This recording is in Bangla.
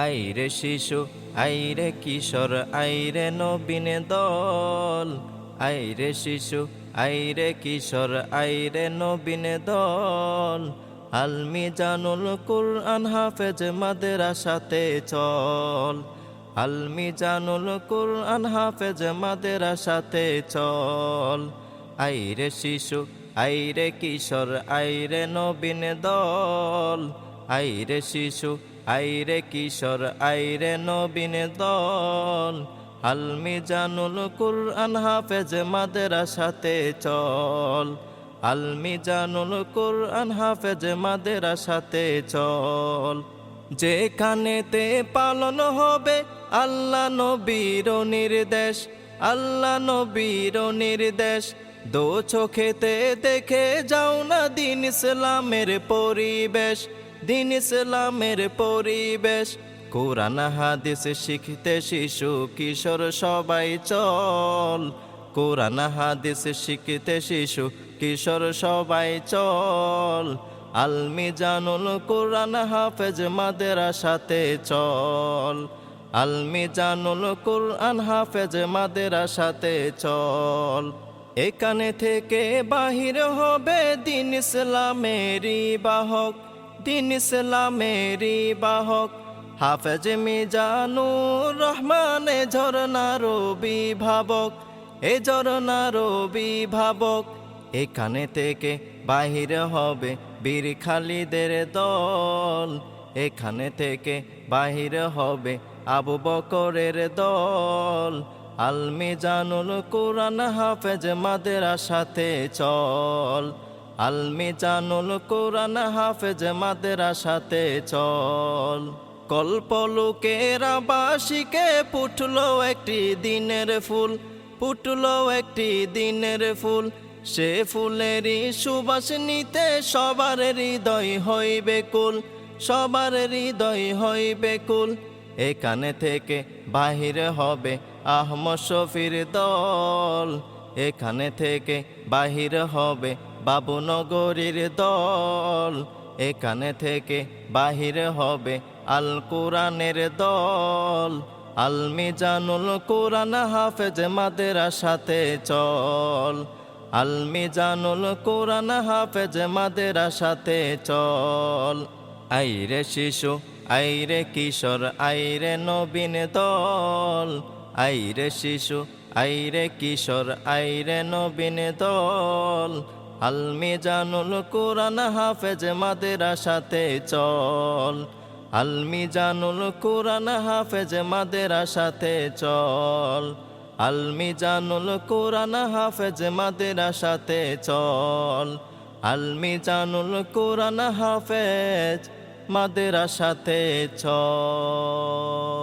আইরে শিশু আইরে কিশোর আইরে নবীন দল, আইরে শিশু আইরে কিশোর আইরে নবীন দল। আল মিজানুল কুরআন হাফেজ মাদ্রাসাতে চল, আল মিজানুল কুরআন হাফেজ মাদ্রাসাতে চল। আইরে শিশু আইরে কিশোর আইরে নবীন দল, আইরে শিশু আইরে কিশোর আইরে নবীন দল। আল মিজানুল কুরআন হাফেজ মাদ্রাসাতে চল, আল মিজানুল কুরআন হাফেজ মাদ্রাসাতে চল। যেখানেতে পালন হবে আল্লাহ নবীর নির্দেশ, আল্লাহ নবীর নির্দেশ। দো চোখেতে দেখে যাও না দিন ইসলামের পরিবেশ, দিন ইসলামের পরিবেশ। কোরআন হাদিস শিখতে শিশু কিশোর সবাই চল, কোরআন হাদিস শিখতে শিশু কিশোর সবাই চল। আল মিজানুল কুরআন হাফেজ মাদ্রাসাতে চল, আল মিজানুল কুরআন হাফেজ মাদ্রাসাতে চল। এখানে থেকে বাহির হবে দিন ইসলামেরই বাহক, দিন ইসলামেরই বাহক। হাফেজ মিজানুর রহমান ঝরনার অভিভাবক, এ ঝরনার অভিভাবক। এখানে থেকে বাহির হবে বীর খালিদের দল, এখানে থেকে বাহির হবে আবু বকরের দল। আল মিজানুল কুরআন হাফেজ মাদ্রাসাতে চল, আল মিজানুল কুরআন হাফেজ মাদ্রাসাতে চল। কল্পলোকের আবাসিকে ফুটলো একটি দিনের ফুল, ফুটলো একটি দিনের ফুল। সে ফুলেরই সুবাস নিতে সবার হৃদয় হইবে কুল, সবার হৃদয় হইবে কুল। এখানে থেকে বাহির হবে আহমদ শফির দল, এখানে থেকে বাহির হবে বাবুনগরীর দল। এখানে থেকে বাহির হবে আল কোরআনের দল, আল মিজানুল কুরআন হাফেজ মাদ্রাসাতে চল, আল মিজানুল কুরআন হাফেজ মাদ্রাসাতে চল। আইরে শিশু আইরে কিশোর আইরে নবীন দল, আইরে শিশু আইরে কিশোর আইরে নবীন দল। আল মিজানুল কুরআন হাফেজ মাদ্রাসাতে চল, আল মিজানুল কুরআন হাফেজ মাদ্রাসাতে চল, আল মিজানুল কুরআন হাফেজ মাদ্রাসাতে চল, আল মিজানুল কুরআন হাফেজ মাদ্রাসাতে চল।